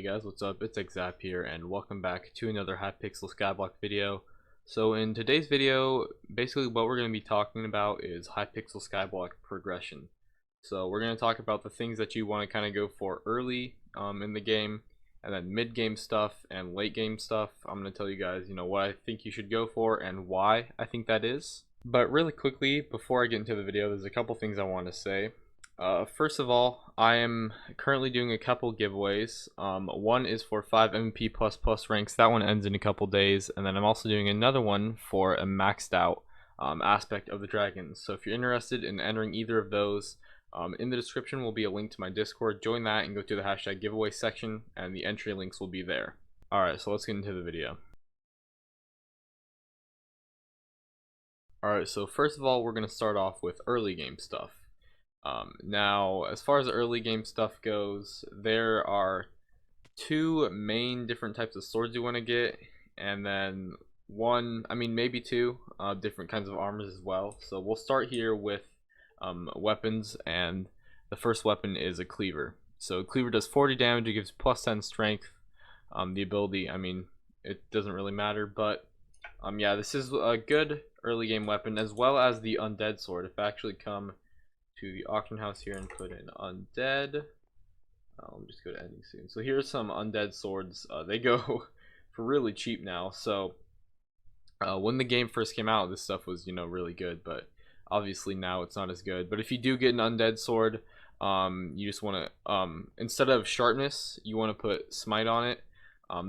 Hey guys, what's up? It's Xap here, and welcome back to another Hypixel Skyblock video. So in today's video, basically what we're going to be talking about is Hypixel Skyblock progression. So we're going to talk about the things that you want to kind of go for early in the game, and then mid-game stuff and late-game stuff. I'm going to tell you guys, what I think you should go for and why I think that is. But really quickly, before I get into the video, there's a couple things I want to say. First of all, I am currently doing a couple giveaways. One is for 5 MVP++ ranks. That one ends in a couple days. And then I'm also doing another one for a maxed out aspect of the dragons. So if you're interested in entering either of those, in the description will be a link to my Discord. Join that and go to the hashtag giveaway section, and the entry links will be there. Alright, so let's get into the video. Alright, so first of all, we're going to start off with early game stuff. Now, as far as early game stuff goes, there are two main different types of swords you want to get, and then maybe two different kinds of armors as well. So we'll start here with weapons, and the first weapon is a cleaver. So cleaver does 40 damage, it gives plus 10 strength. The ability, it doesn't really matter, but yeah, this is a good early game weapon, as well as the undead sword. If I actually come to the auction house here and put in undead, let me just go to ending soon. So here's some undead swords. They go for really cheap now. So when the game first came out, this stuff was really good, but obviously now it's not as good. But if you do get an undead sword, you just want to instead of sharpness, you want to put smite on it.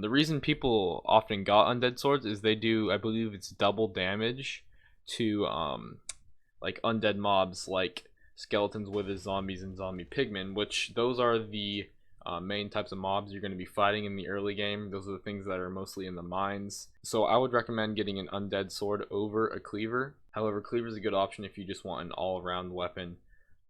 The reason people often got undead swords is they do, I believe it's double damage to like undead mobs like skeletons, withers, zombies, and zombie pigmen, which those are the main types of mobs you're going to be fighting in the early game. Those are the things that are mostly in the mines. So I would recommend getting an undead sword over a cleaver. However, cleaver is a good option if you just want an all-around weapon.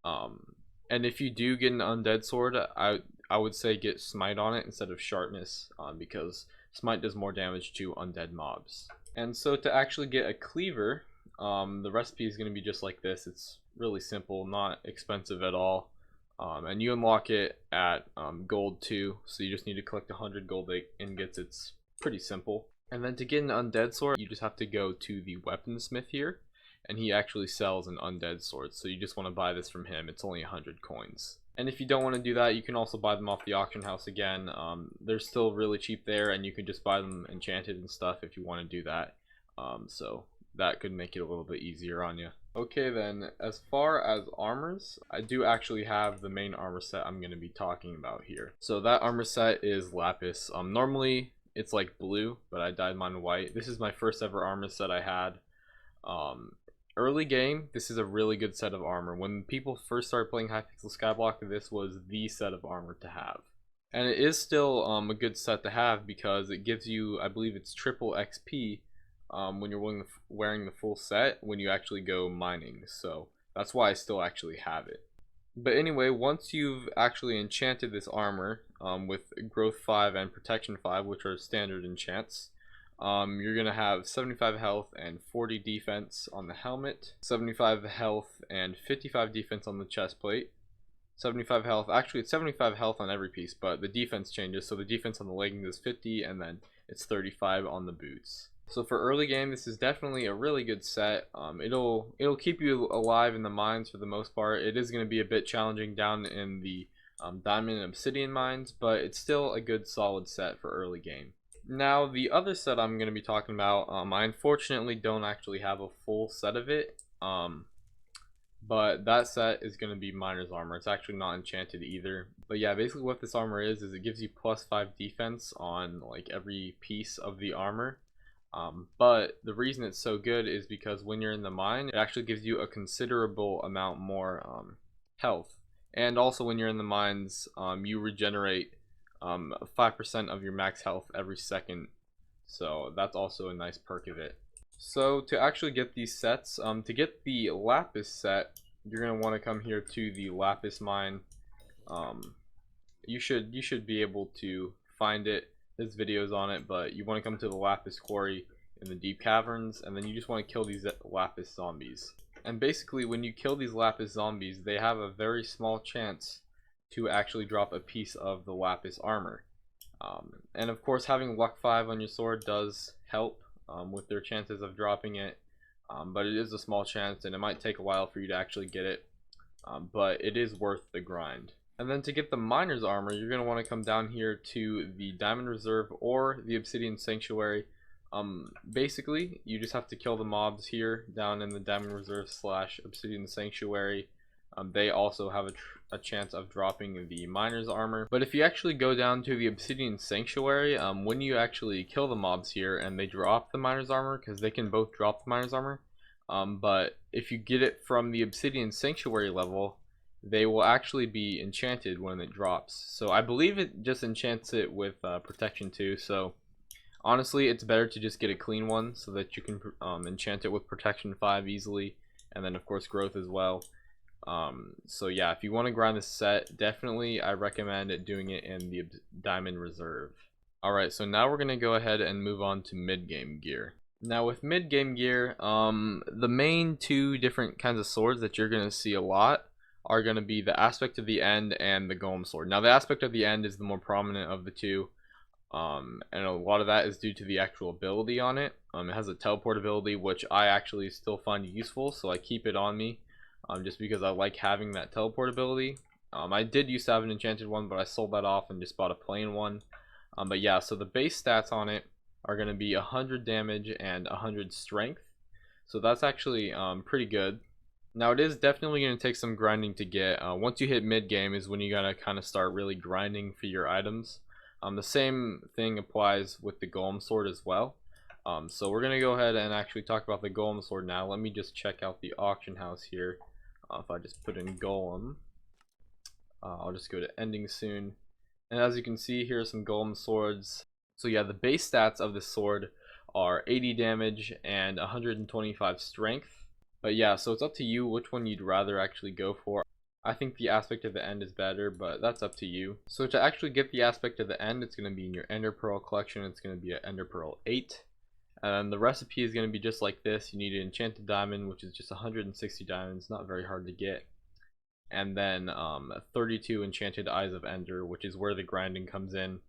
And if you do get an undead sword, I would say get smite on it instead of sharpness, because smite does more damage to undead mobs. And so to actually get a cleaver, the recipe is going to be just like this. It's really simple, not expensive at all, and you unlock it at gold 2, so you just need to collect 100 gold ingots. It's pretty simple. And then to get an undead sword, you just have to go to the weaponsmith here, and he actually sells an undead sword, so you just want to buy this from him. It's only 100 coins. And if you don't want to do that, you can also buy them off the auction house again. They're still really cheap there, and you can just buy them enchanted and stuff if you want to do that. So that could make it a little bit easier on you. Okay, then, as far as armors, I do actually have the main armor set I'm going to be talking about here. So that armor set is lapis. Normally it's like blue, but I dyed mine white. This is my first ever armor set I had. Early game, this is a really good set of armor. When people first started playing Hypixel Skyblock, this was the set of armor to have. And it is still a good set to have because it gives you, I believe it's triple XP when you're wearing the full set when you actually go mining. So that's why I still actually have it. But anyway, once you've actually enchanted this armor with growth 5 and protection 5, which are standard enchants, you're gonna have 75 health and 40 defense on the helmet, 75 health and 55 defense on the chest plate, 75 health, actually it's 75 health on every piece, but the defense changes. So the defense on the leggings is 50, and then it's 35 on the boots. So for early game, this is definitely a really good set. It'll keep you alive in the mines for the most part. It is going to be a bit challenging down in the diamond and obsidian mines, but it's still a good solid set for early game. Now the other set I'm going to be talking about, I unfortunately don't actually have a full set of it, but that set is going to be miner's armor. It's actually not enchanted either. But yeah, basically what this armor is it gives you plus 5 defense on like every piece of the armor. But the reason it's so good is because when you're in the mine, it actually gives you a considerable amount more health. And also when you're in the mines, you regenerate 5% of your max health every second. So that's also a nice perk of it. So to actually get these sets, to get the lapis set, you're going to want to come here to the lapis mine. You should be able to find it. There's videos on it, but you want to come to the lapis quarry in the deep caverns, and then you just want to kill these lapis zombies. And basically when you kill these lapis zombies, they have a very small chance to actually drop a piece of the lapis armor. And of course, having luck 5 on your sword does help with their chances of dropping it, but it is a small chance and it might take a while for you to actually get it, but it is worth the grind. And then to get the Miner's Armor, you're going to want to come down here to the Diamond Reserve or the Obsidian Sanctuary. Basically, you just have to kill the mobs here down in the Diamond Reserve / Obsidian Sanctuary. They also have a chance of dropping the Miner's Armor. But if you actually go down to the Obsidian Sanctuary, when you actually kill the mobs here and they drop the Miner's Armor, because they can both drop the Miner's Armor, but if you get it from the Obsidian Sanctuary level, they will actually be enchanted when it drops. So I believe it just enchants it with protection too. So honestly, it's better to just get a clean one so that you can enchant it with protection 5 easily, and then of course growth as well. So yeah, if you want to grind this set, definitely I recommend doing it in the Diamond Reserve. Alright, so now we're going to go ahead and move on to mid-game gear. Now with mid-game gear, the main 2 different kinds of swords that you're going to see a lot are going to be the Aspect of the End and the Golem Sword. Now the Aspect of the End is the more prominent of the 2, and a lot of that is due to the actual ability on it. It has a teleport ability, which I actually still find useful, so I keep it on me, just because I like having that teleport ability. I did used to have an enchanted one, but I sold that off and just bought a plain one. But yeah, so the base stats on it are going to be 100 damage and 100 strength, so that's actually pretty good. Now it is definitely going to take some grinding to get. Once you hit mid game is when you gotta kind of start really grinding for your items. The same thing applies with the Golem Sword as well. So we're gonna go ahead and actually talk about the Golem Sword now. Let me just check out the auction house here. If I just put in Golem, I'll just go to ending soon, and as you can see, here are some Golem Swords. So yeah, the base stats of this sword are 80 damage and 125 strength. But yeah, so it's up to you which one you'd rather actually go for. I think the Aspect of the End is better, but that's up to you. So to actually get the Aspect of the End, it's going to be in your Ender Pearl collection. It's going to be an Ender Pearl 8. And the recipe is going to be just like this. You need an Enchanted Diamond, which is just 160 diamonds, not very hard to get. And then 32 Enchanted Eyes of Ender, which is where the grinding comes in.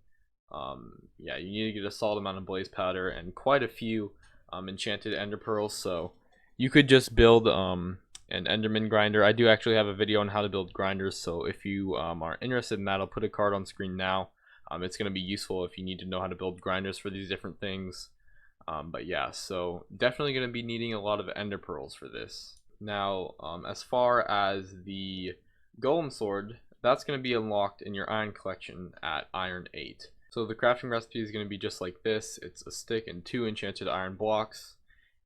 Yeah, you need to get a solid amount of Blaze Powder and quite a few Enchanted Ender Pearls, so you could just build an Enderman grinder. I do actually have a video on how to build grinders, so if you are interested in that, I'll put a card on screen now. It's going to be useful if you need to know how to build grinders for these different things. But yeah, so definitely going to be needing a lot of Ender Pearls for this. Now, as far as the Golem Sword, that's going to be unlocked in your Iron collection at Iron 8. So the crafting recipe is going to be just like this. It's a stick and 2 enchanted iron blocks.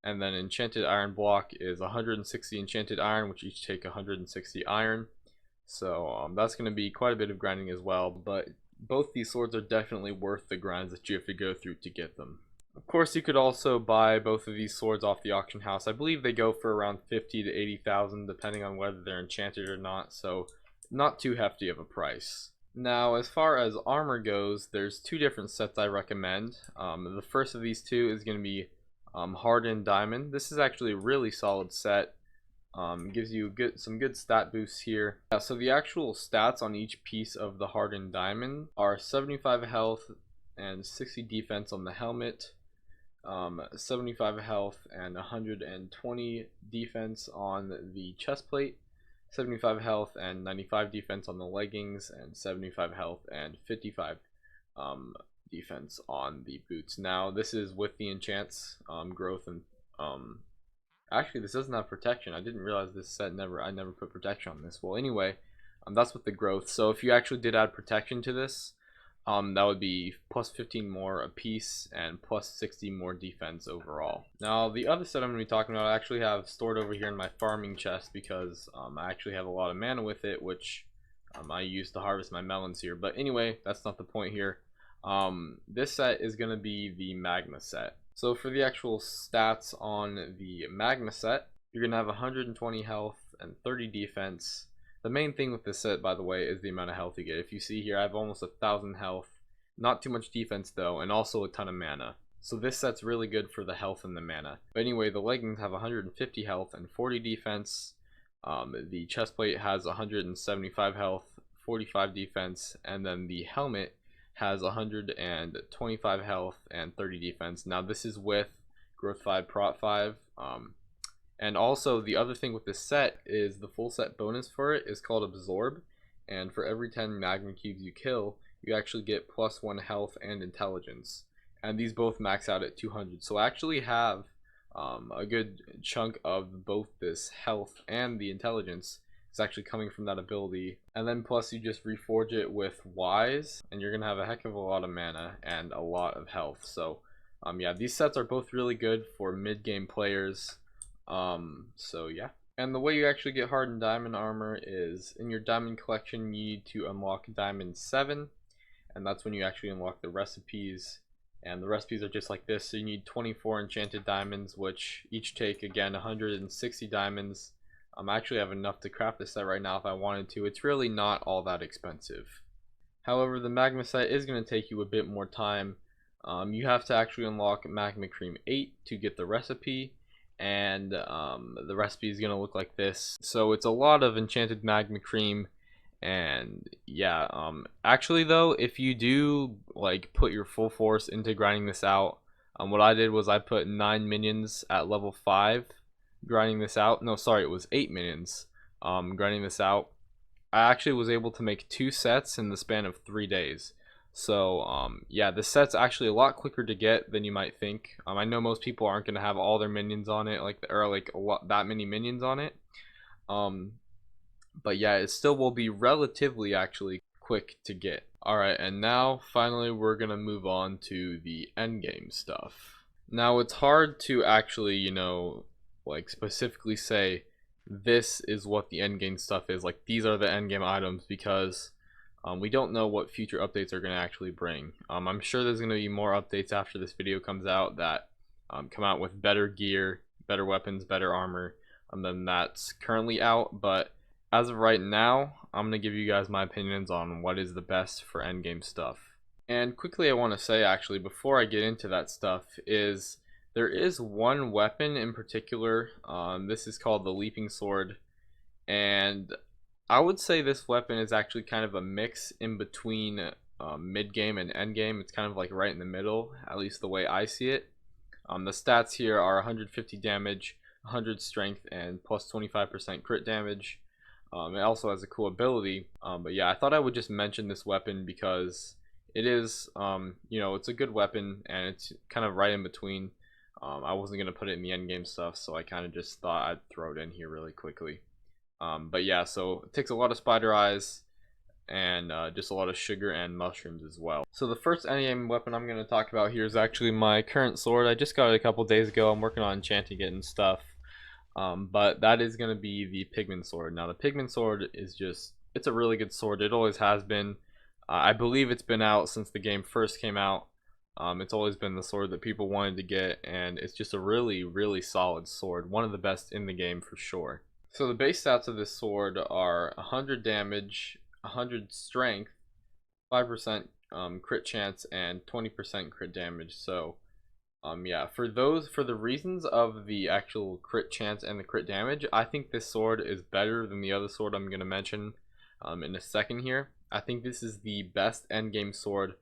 And then enchanted iron block is 160 enchanted iron, which each take 160 iron. So that's going to be quite a bit of grinding as well. But both these swords are definitely worth the grinds that you have to go through to get them. Of course, you could also buy both of these swords off the auction house. I believe they go for around 50 to 80,000, depending on whether they're enchanted or not. So not too hefty of a price. Now, as far as armor goes, there's 2 different sets I recommend. The first of these 2 is going to be Hardened Diamond. This is actually a really solid set. Gives you some good stat boosts here. Yeah, so the actual stats on each piece of the Hardened Diamond are 75 health and 60 defense on the helmet, 75 health and 120 defense on the chest plate, 75 health and 95 defense on the leggings, and 75 health and 55 defense on the boots. Now this is with the enchants, growth, and actually this doesn't have protection. I didn't realize this set I never put protection on this. Well, anyway, that's with the growth. So if you actually did add protection to this, that would be plus 15 more a piece and plus 60 more defense overall. Now the other set I'm going to be talking about, I actually have stored over here in my farming chest because I actually have a lot of mana with it, which I use to harvest my melons here. But anyway, that's not the point here. This set is going to be the Magma set. So for the actual stats on the Magma set, you're going to have 120 health and 30 defense. The main thing with this set, by the way, is the amount of health you get. If you see here, I have almost 1,000 health, not too much defense though, and also a ton of mana. So this set's really good for the health and the mana. But anyway, the leggings have 150 health and 40 defense. The chest plate has 175 health, 45 defense, and then the helmet has 125 health and 30 defense. Now this is with growth 5 prot 5. And also the other thing with this set is the full set bonus for it is called absorb, and for every 10 magma cubes you kill, you actually get +1 health and intelligence, and these both max out at 200. So I actually have a good chunk of both this health and the intelligence is actually coming from that ability. And then plus you just reforge it with wise, and you're gonna have a heck of a lot of mana and a lot of health. So yeah, these sets are both really good for mid-game players. So yeah. And the way you actually get hardened diamond armor is in your diamond collection you need to unlock diamond 7, and that's when you actually unlock the recipes. And the recipes are just like this. So you need 24 enchanted diamonds, which each take again 160 diamonds. I actually have enough to craft this set right now if I wanted to. It's really not all that expensive. However, the magma set is going to take you a bit more time. You have to actually unlock magma cream 8 to get the recipe, and the recipe is going to look like this. So it's a lot of enchanted magma cream. And yeah, actually though, if you do like put your full force into grinding this out, what I did was I put 9 minions at level 5 grinding this out. No, sorry, it was 8 minions grinding this out. I actually was able to make 2 sets in the span of 3 days. So yeah, this set's actually a lot quicker to get than you might think. I know most people aren't gonna have all their minions on it, like that many minions on it. But yeah, it still will be relatively actually quick to get. Alright, and now finally we're gonna move on to the endgame stuff. Now it's hard to actually, you know, like specifically say this is what the endgame stuff is, like these are the endgame items, because we don't know what future updates are going to actually bring. I'm sure there's going to be more updates after this video comes out that come out with better gear, better weapons, better armor than that's currently out, but as of right now, I'm going to give you guys my opinions on what is the best for endgame stuff. And quickly I want to say, actually, before I get into that stuff, is there is one weapon in particular. This is called the Leaping Sword, and I would say this weapon is actually kind of a mix in between mid-game and end-game. It's kind of like right in the middle, at least the way I see it. The stats here are 150 damage, 100 strength, and plus 25% crit damage. It also has a cool ability, but yeah, I thought I would just mention this weapon because it is, you know, it's a good weapon, and it's kind of right in between. I wasn't going to put it in the end game stuff, so I kind of just thought I'd throw it in here really quickly. But yeah, so it takes a lot of spider eyes and just a lot of sugar and mushrooms as well. So the first endgame weapon I'm going to talk about here is actually my current sword. I just got it a couple days ago. I'm working on enchanting it and stuff. But that is going to be the Pigman Sword. Now the Pigman Sword is just, it's a really good sword. It always has been. I believe it's been out since the game first came out. It's always been the sword that people wanted to get, and it's just a really, really solid sword. One of the best in the game for sure. So the base stats of this sword are 100 damage, 100 strength, 5% crit chance, and 20% crit damage. So yeah, for the reasons of the actual crit chance and the crit damage, I think this sword is better than the other sword I'm going to mention in a second here. I think this is the best endgame sword,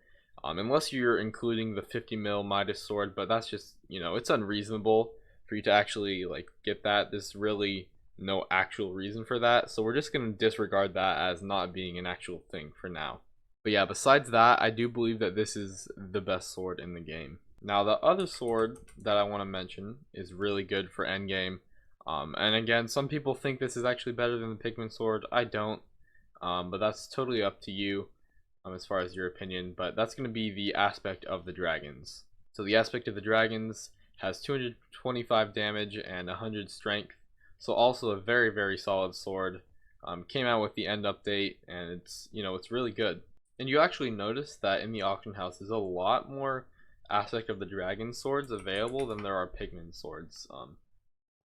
unless you're including the 50 mil Midas sword, but that's just, you know, it's unreasonable for you to actually like get that. There's really no actual reason for that, so we're just going to disregard that as not being an actual thing for now. But yeah, besides that, I do believe that this is the best sword in the game. Now the other sword that I want to mention is really good for endgame, and again, some people think this is actually better than the Pigman Sword. I don't, but that's totally up to you as far as your opinion. But that's going to be the Aspect of the Dragons. So the Aspect of the Dragons has 225 damage and 100 strength, so also a very, very solid sword. Came out with the end update, and it's, you know, it's really good. And you actually notice that in the auction house there's a lot more Aspect of the Dragon swords available than there are Pigman swords.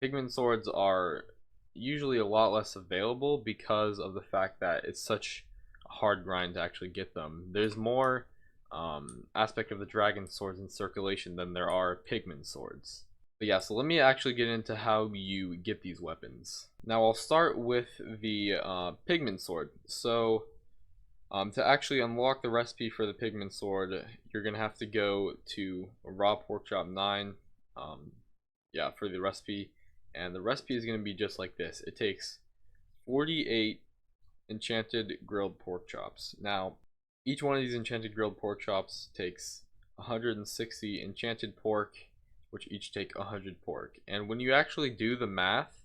Pigman swords are usually a lot less available because of the fact that it's such a hard grind to actually get them. There's more Aspect of the Dragon swords in circulation than there are Pigman swords. But yeah, so let me actually get into how you get these weapons. Now I'll start with the Pigman sword. So To actually unlock the recipe for the pigment sword, you're gonna have to go to Raw Pork Chop 9, yeah, for the recipe, and the recipe is gonna be just like this. It takes 48 enchanted grilled pork chops. Now, each one of these enchanted grilled pork chops takes 160 enchanted pork, which each take 100 pork. And when you actually do the math,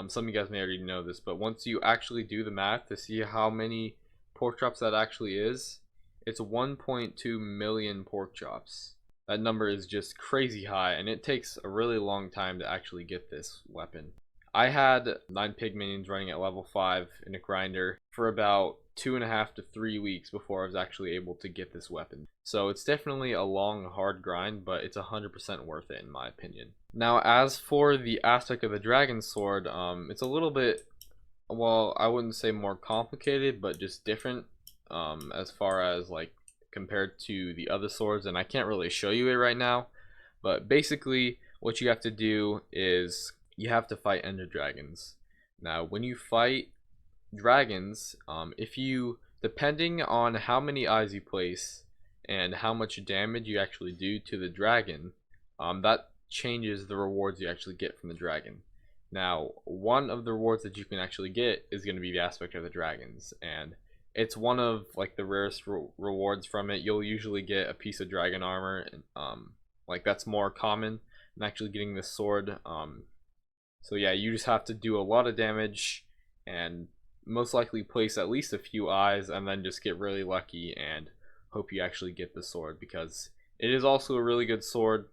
some of you guys may already know this, but once you actually do the math to see how many pork chops that actually is, it's 1.2 million pork chops. That number is just crazy high, and it takes a really long time to actually get this weapon. I had 9 pig minions running at level 5 in a grinder for about 2.5 to 3 weeks before I was actually able to get this weapon. So it's definitely a long, hard grind, but it's 100% worth it in my opinion. Now, as for the aspect of the dragon sword, it's a little bit, well, I wouldn't say more complicated, but just different, as far as like compared to the other swords, and I can't really show you it right now, but basically what you have to do is you have to fight ender dragons. Now, when you fight dragons, if you, depending on how many eyes you place and how much damage you actually do to the dragon, that changes the rewards you actually get from the dragon. Now, one of the rewards that you can actually get is going to be the aspect of the dragons, and it's one of like the rarest rewards from it. You'll usually get a piece of dragon armor, and like that's more common than actually getting this sword. So yeah, you just have to do a lot of damage and most likely place at least a few eyes, and then just get really lucky and hope you actually get the sword, because it is also a really good sword.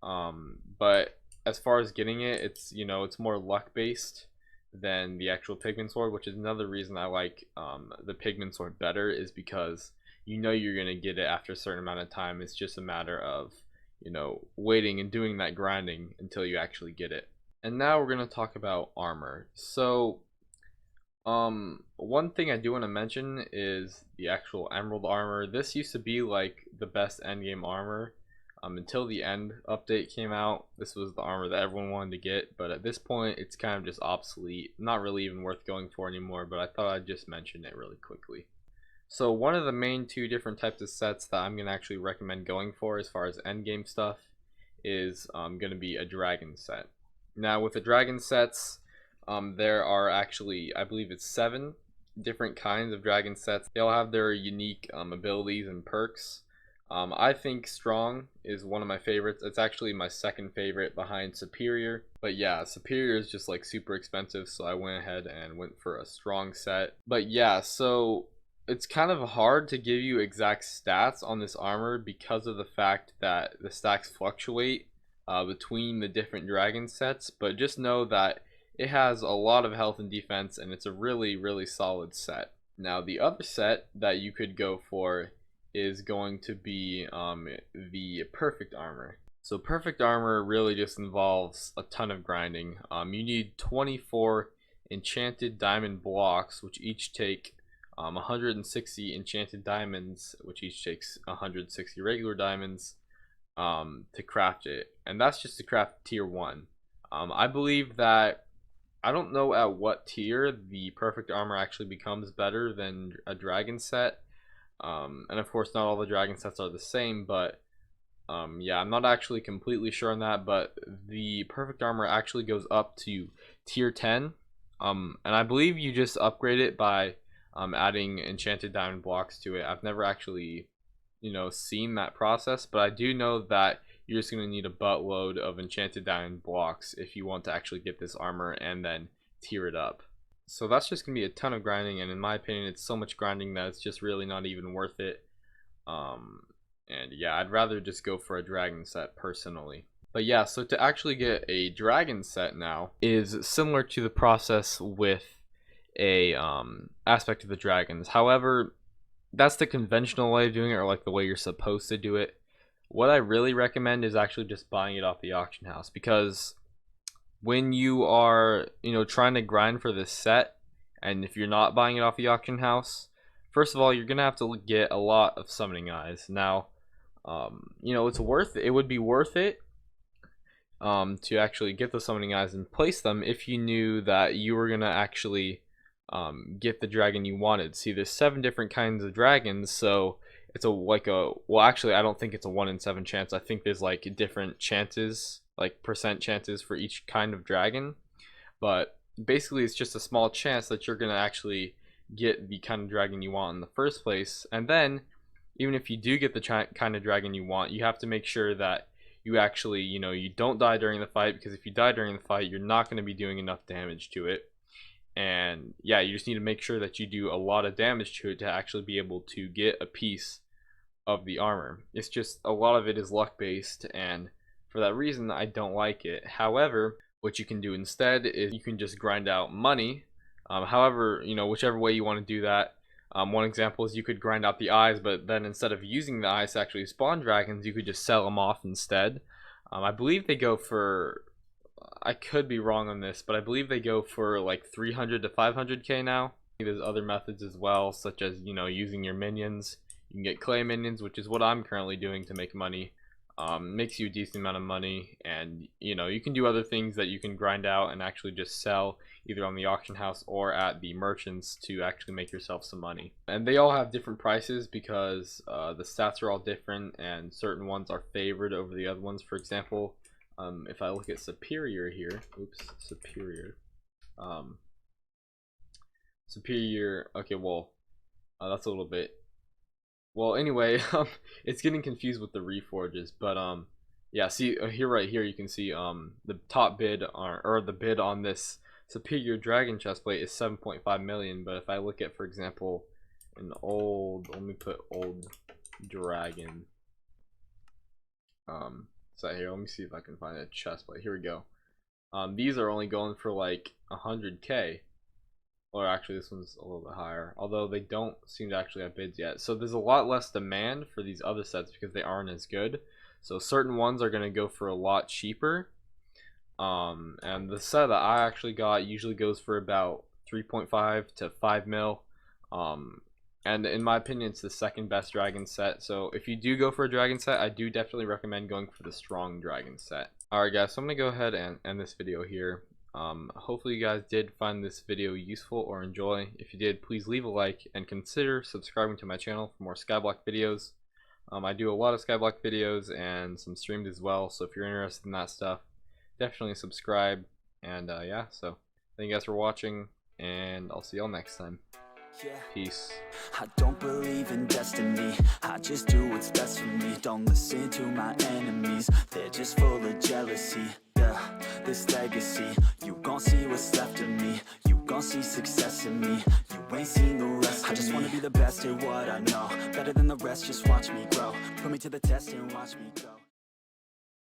But as far as getting it, it's, you know, it's more luck based than the actual pigment sword, which is another reason I like the pigment sword better, is because you know you're gonna get it after a certain amount of time. It's just a matter of, you know, waiting and doing that grinding until you actually get it. And now we're gonna talk about armor. So one thing I do want to mention is the actual emerald armor. This used to be like the best endgame armor until the end update came out. This was the armor that everyone wanted to get, but at this point it's kind of just obsolete, not really even worth going for anymore, but I thought I'd just mention it really quickly. So one of the main two different types of sets that I'm going to actually recommend going for as far as endgame stuff is going to be a dragon set. Now with the dragon sets, there are actually, I believe it's 7 different kinds of dragon sets. They all have their unique abilities and perks. I think Strong is one of my favorites. It's actually my second favorite behind Superior. But yeah, Superior is just like super expensive, so I went ahead and went for a Strong set. But yeah, so it's kind of hard to give you exact stats on this armor because of the fact that the stacks fluctuate between the different dragon sets. But just know that it has a lot of health and defense, and it's a really solid set. Now the other set that you could go for is going to be the perfect armor. So perfect armor really just involves a ton of grinding. You need 24 enchanted diamond blocks, which each take 160 enchanted diamonds, which each takes 160 regular diamonds to craft it, and that's just to craft tier 1. I believe that, I don't know at what tier the perfect armor actually becomes better than a dragon set. And of course not all the dragon sets are the same, but yeah, I'm not actually completely sure on that, but the perfect armor actually goes up to tier 10. And I believe you just upgrade it by adding enchanted diamond blocks to it. I've never actually, you know, seen that process, but I do know that you're just going to need a buttload of enchanted diamond blocks if you want to actually get this armor and then tier it up. So that's just going to be a ton of grinding, and in my opinion it's so much grinding that it's just really not even worth it. And yeah, I'd rather just go for a dragon set personally. But yeah, so to actually get a dragon set now is similar to the process with a aspect of the dragons. However, that's the conventional way of doing it, or like the way you're supposed to do it. What I really recommend is actually just buying it off the auction house, because when you are, you know, trying to grind for this set, and if you're not buying it off the auction house, first of all, you're gonna have to get a lot of summoning eyes. Now, you know, it would be worth it to actually get the summoning eyes and place them if you knew that you were gonna actually get the dragon you wanted. See, there's 7 different kinds of dragons, so it's well, actually, I don't think it's a 1 in 7 chance. I think there's like different chances, like percent chances for each kind of dragon, but basically it's just a small chance that you're gonna actually get the kind of dragon you want in the first place. And then even if you do get the kind of dragon you want, you have to make sure that you actually, you don't die during the fight, because if you die during the fight, you're not going to be doing enough damage to it. And yeah, you just need to make sure that you do a lot of damage to it to actually be able to get a piece of the armor. It's just a lot of it is luck based, and for that reason I don't like it. However, what you can do instead is you can just grind out money. However, whichever way you want to do that. One example is you could grind out the eyes, but then instead of using the eyes to actually spawn dragons, you could just sell them off instead. I believe they go for, I could be wrong on this, but I believe they go for like 300 to 500k now. There's other methods as well, such as, using your minions. You can get clay minions, which is what I'm currently doing to make money. Makes you a decent amount of money, and you can do other things that you can grind out and actually just sell either on the auction house or at the merchants to actually make yourself some money. And they all have different prices because the stats are all different, and certain ones are favored over the other ones. For example, if I look at superior here, superior, okay, well, that's a little bit. Well, anyway, it's getting confused with the reforges, but yeah, see here, right here, you can see the top bid or the bid on this superior dragon chestplate is 7.5 million. But if I look at, for example, an old, let me put old dragon set here. Let me see if I can find a chestplate. Here we go. These are only going for like 100k. Or actually, this one's a little bit higher, although they don't seem to actually have bids yet. So there's a lot less demand for these other sets because they aren't as good. So certain ones are going to go for a lot cheaper. And the set that I actually got usually goes for about 3.5 to 5 mil. And in my opinion, it's the second best dragon set. So if you do go for a dragon set, I do definitely recommend going for the strong dragon set. Alright guys, so I'm going to go ahead and end this video here. Hopefully you guys did find this video useful or enjoy. If you did, please leave a like and consider subscribing to my channel for more Skyblock videos. I do a lot of Skyblock videos and some streams as well, so if you're interested in that stuff, definitely subscribe. And yeah, so thank you guys for watching, and I'll see y'all next time. Peace. I don't believe in destiny, I just do what's best for me. Don't listen to my enemies, they're just full of jealousy. Yeah, this legacy, you gon' see what's left of me. You gon' see success in me, you ain't seen the rest of me. I just wanna be the best at what I know, better than the rest, just watch me grow. Put me to the test and watch me go.